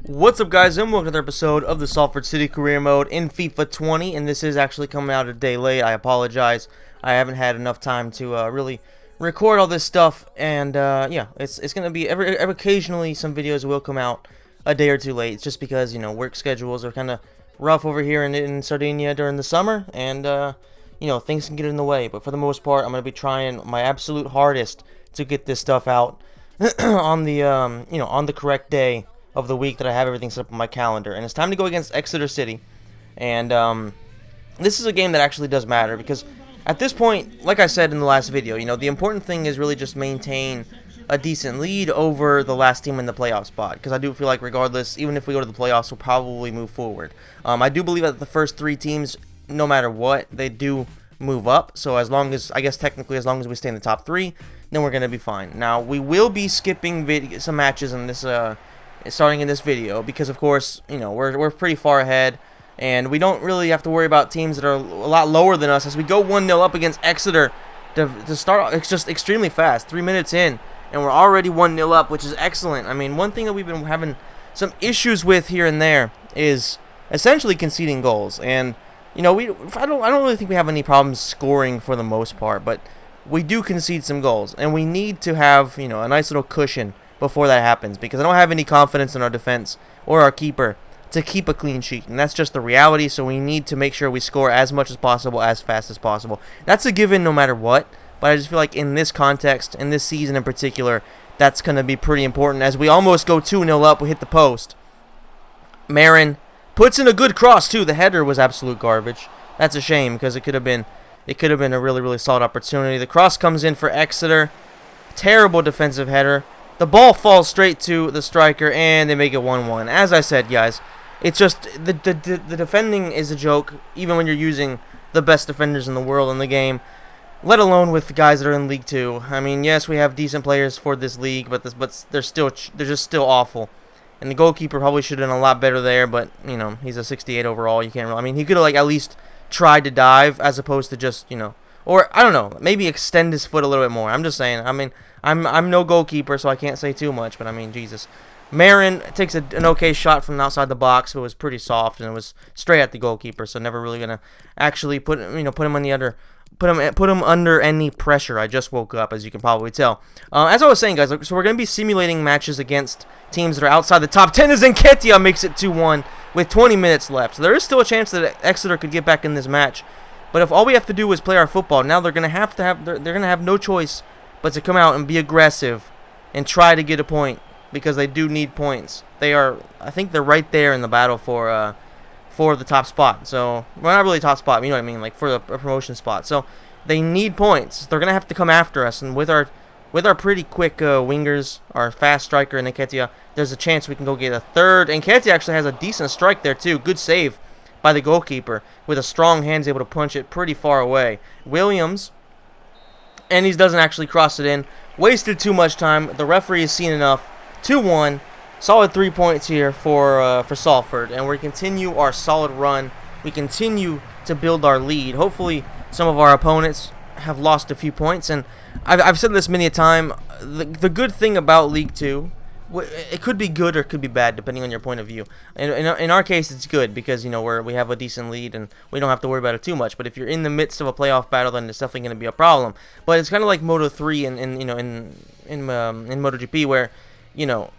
What's up, guys, and welcome to another episode of the Salford City Career Mode in FIFA 20, and this is actually coming out a day late. I apologize. I haven't had enough time to really record all this stuff, and yeah, it's going to be occasionally some videos will come out a day or two late. It's just because, you know, work schedules are kind of rough over here in Sardinia during the summer, and you know, things can get in the way, but for the most part, I'm going to be trying my absolute hardest to get this stuff out on the you know, on the correct day of the week that I have everything set up on my calendar. And it's time to go against Exeter City, and this is a game that actually does matter, because at this point, like I said in the last video, you know, the important thing is really just maintain a decent lead over the last team in the playoff spot, because I do feel like regardless, even if we go to the playoffs, we'll probably move forward. I do believe that the first three teams, no matter what, they do move up, so as long as, I guess technically, as long as we stay in the top three, then we're going to be fine. Now, we will be skipping some matches in this starting in this video, because of course, you know, we're pretty far ahead, and we don't really have to worry about teams that are a lot lower than us as we go 1-0 up against Exeter to start. It's just extremely fast, 3 minutes in, and we're already 1-0 up, which is excellent. I mean, one thing that we've been having some issues with here and there is essentially conceding goals, and you know, I don't really think we have any problems scoring for the most part, but we do concede some goals, and we need to have, you know, a nice little cushion before that happens, because I don't have any confidence in our defense or our keeper to keep a clean sheet, and that's just the reality. So we need to make sure we score as much as possible, as fast as possible. That's a given no matter what, but I just feel like in this context, in this season in particular, that's going to be pretty important. As we almost go 2-0 up, we hit the post. Marin puts in a good cross too. The header was absolute garbage. That's a shame, because it could have been a really solid opportunity. The cross comes in for Exeter. Terrible defensive header. The ball falls straight to the striker, and they make it 1-1. As I said, guys, it's just the defending is a joke, even when you're using the best defenders in the world in the game, let alone with the guys that are in League 2. I mean, yes, we have decent players for this league, but they're just still awful. And the goalkeeper probably should have done a lot better there, but you know, he's a 68 overall. You can't really. I mean, he could have like at least tried to dive as opposed to just, you know, or I don't know, maybe extend his foot a little bit more. I'm just saying. I mean, I'm no goalkeeper, so I can't say too much. But I mean, Jesus, Marin takes an okay shot from outside the box, but it was pretty soft and it was straight at the goalkeeper. So never really gonna actually put him on the under. Put him under any pressure. I just woke up, as you can probably tell. As I was saying, guys, so we're going to be simulating matches against teams that are outside the top 10. As Nketiah makes it 2-1 with 20 minutes left. So there is still a chance that Exeter could get back in this match. But if all we have to do is play our football, now they're going to have no choice but to come out and be aggressive and try to get a point, because they do need points. I think they're right there in the battle for the top spot. So, well, not really top spot, you know what I mean, like for a promotion spot. So they need points. They're gonna have to come after us, and with our pretty quick wingers, our fast striker and Nketiah, there's a chance we can go get a third. And Nketiah actually has a decent strike there too. Good save by the goalkeeper with a strong hand, able to punch it pretty far away. Williams, and he doesn't actually cross it in. Wasted too much time. The referee has seen enough. 2-1. Solid 3 points here for Salford, and we continue our solid run. We continue to build our lead. Hopefully, some of our opponents have lost a few points, and I've said this many a time. The good thing about League 2, it could be good or it could be bad depending on your point of view. In our case, it's good because, you know, we have a decent lead and we don't have to worry about it too much. But if you're in the midst of a playoff battle, then it's definitely going to be a problem. But it's kind of like Moto 3 in MotoGP, where, you know,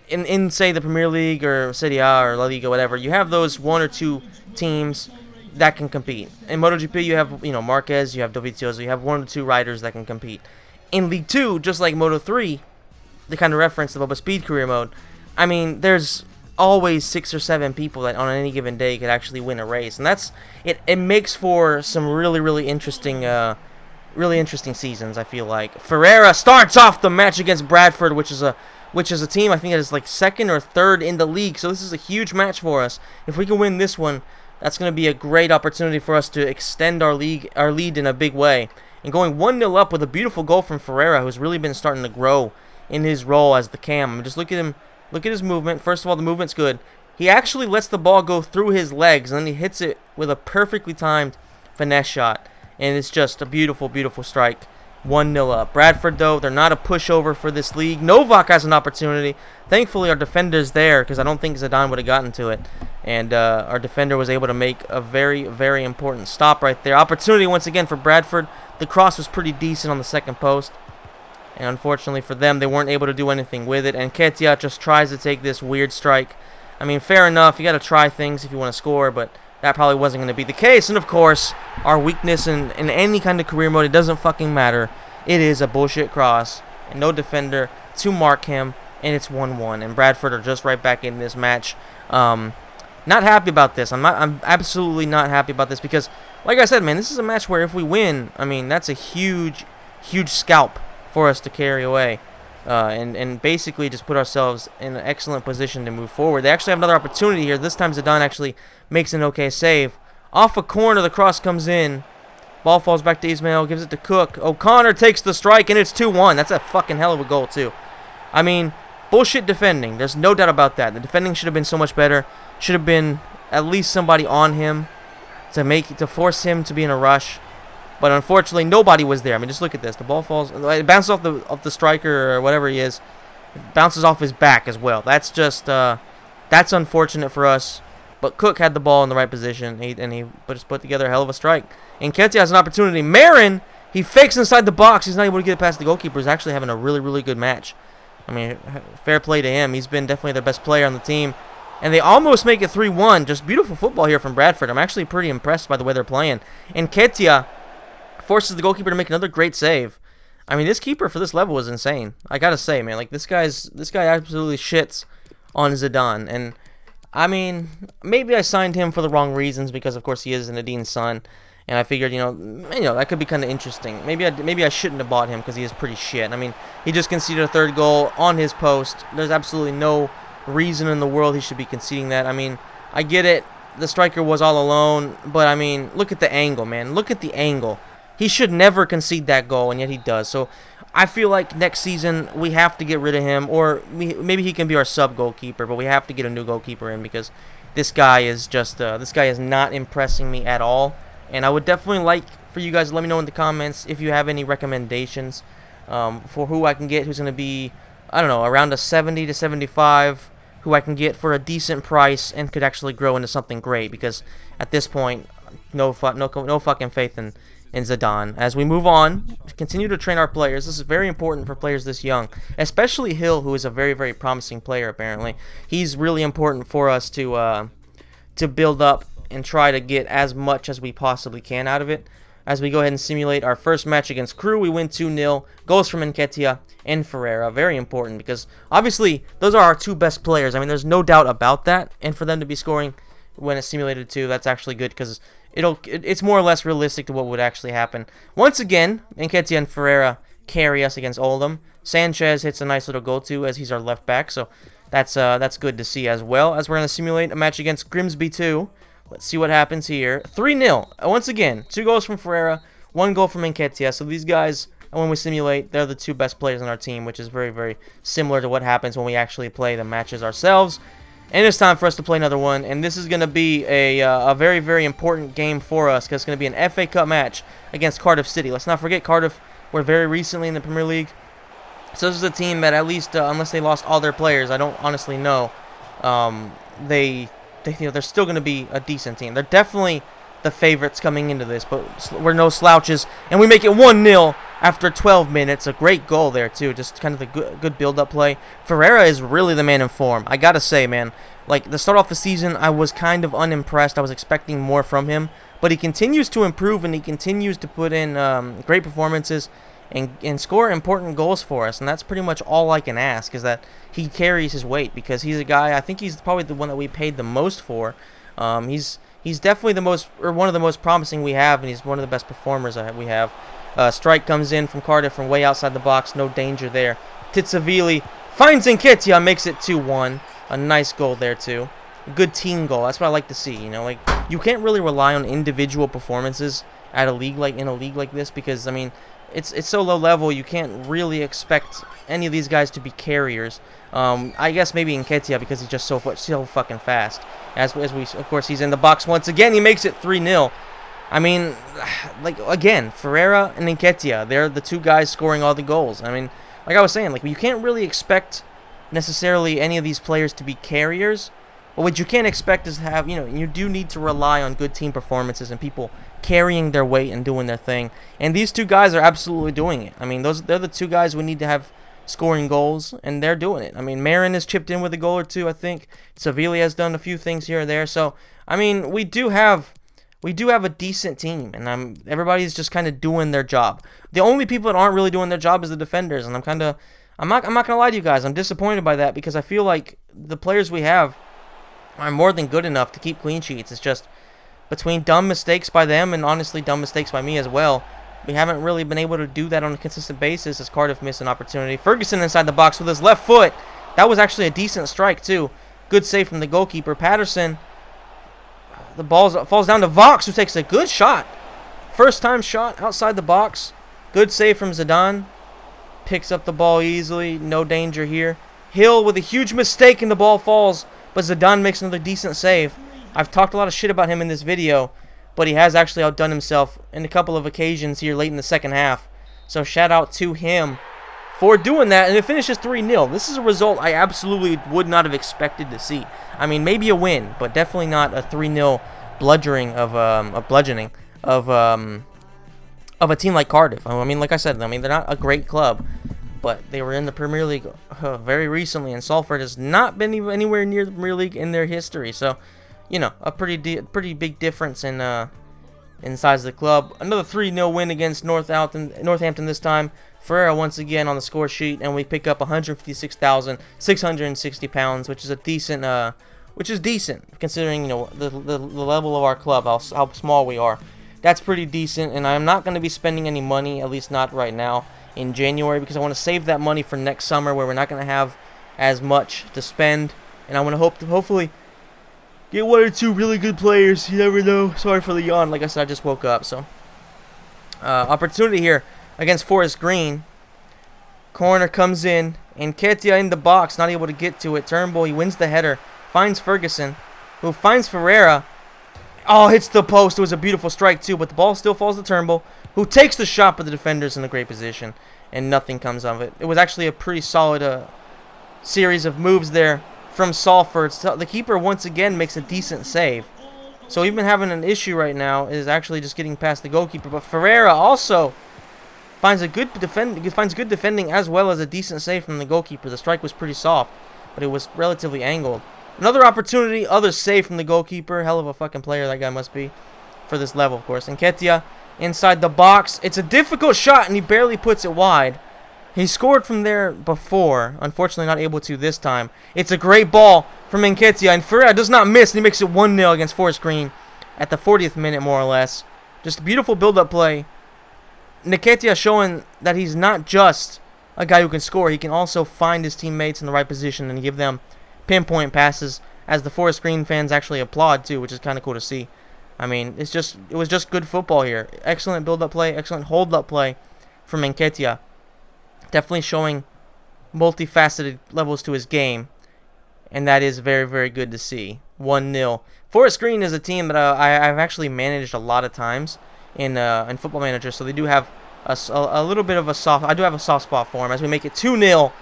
in say the Premier League or Serie A or La Liga, whatever, you have those one or two teams that can compete. In MotoGP, you have, you know, Marquez, you have Dovizioso, you have one or two riders that can compete. In League 2, just like Moto 3, the kind of reference of a speed career mode, I mean, there's always 6 or 7 people that on any given day could actually win a race, and that's it makes for some really interesting seasons, I feel like. Ferreira starts off the match against Bradford, which is a team I think that is like second or third in the league. So this is a huge match for us. If we can win this one, that's going to be a great opportunity for us to extend our lead in a big way. And going 1-0 up with a beautiful goal from Ferreira, who's really been starting to grow in his role as the cam. Just look at him. Look at his movement. First of all, the movement's good. He actually lets the ball go through his legs, and then he hits it with a perfectly timed finesse shot. And it's just a beautiful strike. 1-0 up. Bradford, though, they're not a pushover for this league. Novak has an opportunity. Thankfully, our defender's there because I don't think Zidane would have gotten to it. And our defender was able to make a very, very important stop right there. Opportunity once again for Bradford. The cross was pretty decent on the second post. And unfortunately for them, they weren't able to do anything with it. And Ketia just tries to take this weird strike. I mean, fair enough. You got to try things if you want to score, but that probably wasn't going to be the case. And, of course, our weakness in any kind of career mode, it doesn't fucking matter. It is a bullshit cross and no defender to mark him, and it's 1-1. And Bradford are just right back in this match. Not happy about this. I'm absolutely not happy about this because, like I said, man, this is a match where if we win, I mean, that's a huge, huge scalp for us to carry away. And basically just put ourselves in an excellent position to move forward. They actually have another opportunity here. This time Zidane actually makes an okay save. Off a corner, the cross comes in. Ball falls back to Ismail, gives it to Cook. O'Connor takes the strike, and it's 2-1. That's a fucking hell of a goal, too. I mean, bullshit defending. There's no doubt about that. The defending should have been so much better. Should have been at least somebody on him to force him to be in a rush. But unfortunately, nobody was there. I mean, just look at this. The ball falls. It bounces off the striker or whatever he is. It bounces off his back as well. That's just that's unfortunate for us. But Cook had the ball in the right position, and he just put together a hell of a strike. And Ketia has an opportunity. Marin, he fakes inside the box. He's not able to get it past the goalkeeper. He's actually having a really, really good match. I mean, fair play to him. He's been definitely their best player on the team. And they almost make it 3-1. Just beautiful football here from Bradford. I'm actually pretty impressed by the way they're playing. And Ketia forces the goalkeeper to make another great save. I mean, this keeper for this level is insane. I gotta say, man, like this guy absolutely shits on Zidane. And I mean, maybe I signed him for the wrong reasons because, of course, he is Nadine's son, and I figured, you know, that could be kind of interesting. Maybe I shouldn't have bought him because he is pretty shit. I mean, he just conceded a third goal on his post. There's absolutely no reason in the world he should be conceding that. I mean, I get it. The striker was all alone, but I mean, look at the angle, man. Look at the angle. He should never concede that goal, and yet he does. So I feel like next season we have to get rid of him, or maybe he can be our sub goalkeeper, but we have to get a new goalkeeper in because this guy is just this guy is not impressing me at all. And I would definitely like for you guys to let me know in the comments if you have any recommendations for who I can get, who's going to be, I don't know, around a 70 to 75, who I can get for a decent price and could actually grow into something great. Because at this point, no fucking faith in Zidane. As we move on, continue to train our players. This is very important for players this young, especially Hill, who is a very, very promising player, apparently. He's really important for us to build up and try to get as much as we possibly can out of it. As we go ahead and simulate our first match against Crew, we win 2-0. Goals from Nketiah and Ferreira. Very important because, obviously, those are our two best players. I mean, there's no doubt about that. And for them to be scoring when it's simulated too, that's actually good because it's more or less realistic to what would actually happen. Once again, Nketiah and Ferreira carry us against Oldham. Sanchez hits a nice little goal too, as he's our left back, so that's good to see as well. As we're going to simulate a match against Grimsby too. Let's see what happens here. 3-0. Once again, 2 goals from Ferreira, 1 goal from Nketiah. So these guys, when we simulate, they're the 2 best players on our team, which is very, very similar to what happens when we actually play the matches ourselves. And it's time for us to play another one, and this is going to be a very, very important game for us because it's going to be an FA Cup match against Cardiff City. Let's not forget Cardiff were very recently in the Premier League, so this is a team that at least, unless they lost all their players, I don't honestly know, they're still going to be a decent team. They're definitely the favorites coming into this, but we're no slouches, and we make it 1-0 after 12 minutes. A great goal there, too. Just kind of a good build-up play. Ferreira is really the man in form. I got to say, man, like, to start off the season, I was kind of unimpressed. I was expecting more from him, but he continues to improve, and he continues to put in great performances and score important goals for us, and that's pretty much all I can ask, is that he carries his weight, because he's a guy, I think he's probably the one that we paid the most for. He's definitely one of the most promising we have, and he's one of the best performers we have. Strike comes in from Cardiff from way outside the box, no danger there. Titsavili finds Nketiah, makes it 2-1. A nice goal there too. Good team goal. That's what I like to see. You know, like, you can't really rely on individual performances in a league like this, because I mean, it's so low level. You can't really expect any of these guys to be carriers. I guess maybe Nketiah, because he's just so fucking fast. As we, of course, he's in the box once again. He makes it 3-0. I mean, like, again, Ferreira and Nketiah, they're the two guys scoring all the goals. I mean, like I was saying, like, you can't really expect necessarily any of these players to be carriers, but what you can expect is to have, you do need to rely on good team performances and people carrying their weight and doing their thing. And these two guys are absolutely doing it. I mean, they're the two guys we need to have scoring goals, and they're doing it. I mean, Marin has chipped in with a goal or two, I think. Sevilla has done a few things here or there. So, I mean, we do have a decent team, and everybody's just kind of doing their job. The only people that aren't really doing their job is the defenders, and I'm not gonna lie to you guys. I'm disappointed by that because I feel like the players we have are more than good enough to keep clean sheets. It's just between dumb mistakes by them and honestly dumb mistakes by me as well. We haven't really been able to do that on a consistent basis as Cardiff missed an opportunity. Ferguson inside the box with his left foot. That was actually a decent strike too. Good save from the goalkeeper. Patterson. The ball falls down to Vox, who takes a good shot. First time shot outside the box. Good save from Zidane. Picks up the ball easily. No danger here. Hill with a huge mistake and the ball falls. But Zidane makes another decent save. I've talked a lot of shit about him in this video, but he has actually outdone himself in a couple of occasions here late in the second half. So shout out to him for doing that, and it finishes 3-0. This is a result I absolutely would not have expected to see. I mean, maybe a win, but definitely not a 3-0 bludgeoning of a team like Cardiff. I mean, like I said, they're not a great club, but they were in the Premier League very recently, and Salford has not been even anywhere near the Premier League in their history. So, a pretty big difference in size of the club. Another 3-0 win against Northampton this time. Ferreira once again on the score sheet, and we pick up 156,660 pounds, which is decent considering the level of our club, how small we are. That's pretty decent, and I'm not going to be spending any money, at least not right now in January, because I want to save that money for next summer where we're not going to have as much to spend, and I want to hopefully get one or two really good players. You never know. Sorry for the yawn. Like I said, I just woke up. So, opportunity here against Forest Green. Corner comes in. Nketiah in the box. Not able to get to it. Turnbull, he wins the header. Finds Ferguson, who finds Ferreira. Oh, hits the post. It was a beautiful strike, too. But the ball still falls to Turnbull, who takes the shot, but the defender's in a great position. And nothing comes of it. It was actually a pretty solid series of moves there from Salford. So the keeper once again makes a decent save. So we've been having an issue right now is actually just getting past the goalkeeper. But Ferreira also finds good defending as well as a decent save from the goalkeeper. The strike was pretty soft, but it was relatively angled. Another opportunity, other save from the goalkeeper. Hell of a fucking player that guy must be for this level, of course. Nketiah inside the box. It's a difficult shot, and he barely puts it wide. He scored from there before. Unfortunately, not able to this time. It's a great ball from Nketiah, and Ferreira does not miss, and he makes it 1-0 against Forest Green at the 40th minute, more or less. Just a beautiful build-up play. Nketiah showing that he's not just a guy who can score. He can also find his teammates in the right position and give them pinpoint passes, as the Forest Green fans actually applaud too, which is kind of cool to see. I mean, it was just good football here. Excellent build-up play, excellent hold-up play from Nketiah. Definitely showing multifaceted levels to his game, and that is very, very good to see. 1-0. Forest Green is a team that I've actually managed a lot of times in Football Manager, so they do have a little bit of a soft. I do have a soft spot for them as we make it 2-0.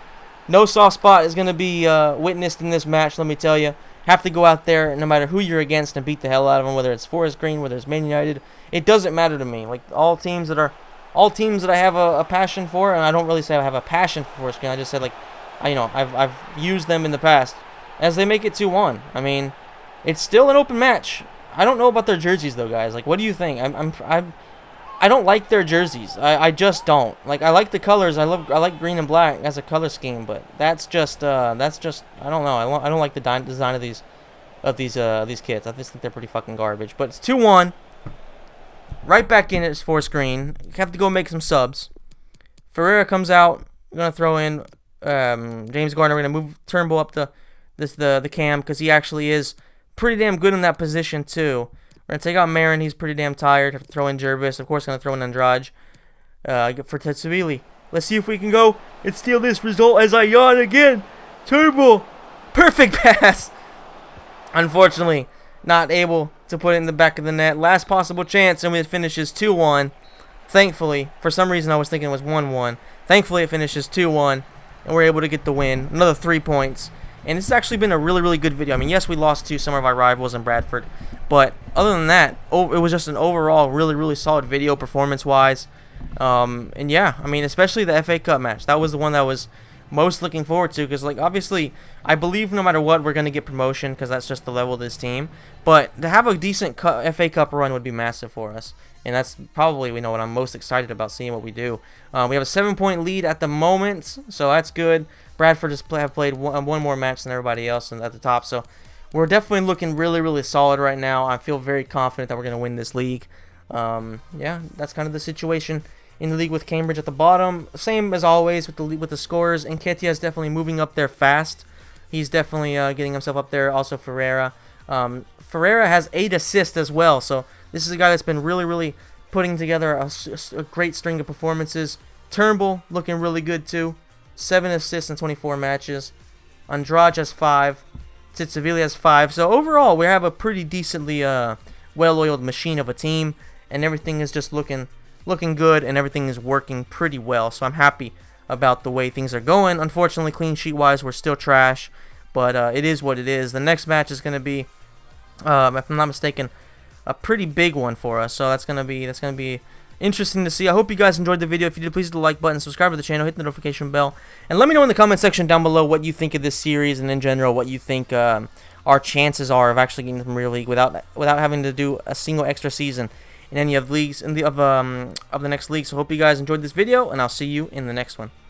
No soft spot is going to be witnessed in this match, let me tell you. Have to go out there, no matter who you're against, and beat the hell out of them, whether it's Forest Green, whether it's Man United. It doesn't matter to me. Like, all teams that I have a passion for, and I don't really say I have a passion for Forest Green. I just said, like, I've used them in the past, as they make it 2-1. I mean, it's still an open match. I don't know about their jerseys, though, guys. Like, what do you think? I don't like their jerseys. I just don't. Like, I like the colors. I like green and black as a color scheme, but that's just I don't know. I don't like the design of these kits. I just think they're pretty fucking garbage. But it's 2-1. Right back in it's Forest Green. Have to go make some subs. Ferreira comes out. We're gonna throw in James Gardner. We're gonna move Turnbull up the cam because he actually is pretty damn good in that position too. We're going to take out Marin. He's pretty damn tired. Have to throw in Jervis. Of course, going to throw in Andrade for Tetsevili. Let's see if we can go and steal this result as I yawn again. Turnbull. Perfect pass. Unfortunately, not able to put it in the back of the net. Last possible chance, and it finishes 2-1. Thankfully, for some reason I was thinking it was 1-1. Thankfully, it finishes 2-1, and we're able to get the win. Another 3 points. And this has actually been a really, really good video. I mean, yes, we lost to some of our rivals in Bradford, but other than that, it was just an overall really, really solid video performance-wise. And yeah, I mean, especially the FA Cup match. That was the one that I was most looking forward to, because, like, obviously, I believe no matter what, we're going to get promotion, because that's just the level of this team. But to have a decent FA Cup run would be massive for us. And that's probably, what I'm most excited about, seeing what we do. We have a 7-point lead at the moment, so that's good. Bradford have played one more match than everybody else at the top, so we're definitely looking really, really solid right now. I feel very confident that we're going to win this league. Yeah, that's kind of the situation in the league with Cambridge at the bottom. Same as always with the scores. Nketiah is definitely moving up there fast. He's definitely getting himself up there. Also Ferreira. Ferreira has 8 assists as well, so this is a guy that's been really, really putting together a great string of performances. Turnbull looking really good too. 7 assists in 24 matches. Andrade has 5. Titsavili has 5. So overall, we have a pretty decently well-oiled machine of a team, and everything is just looking good, and everything is working pretty well. So I'm happy about the way things are going. Unfortunately, clean sheet wise, we're still trash, but it is what it is. The next match is going to be, if I'm not mistaken, a pretty big one for us. So that's gonna be interesting to see. I hope you guys enjoyed the video. If you did, please hit the like button, subscribe to the channel, hit the notification bell, and let me know in the comment section down below what you think of this series, and in general what you think our chances are of actually getting the Premier League without having to do a single extra season in any of the leagues of the next league. So hope you guys enjoyed this video, and I'll see you in the next one.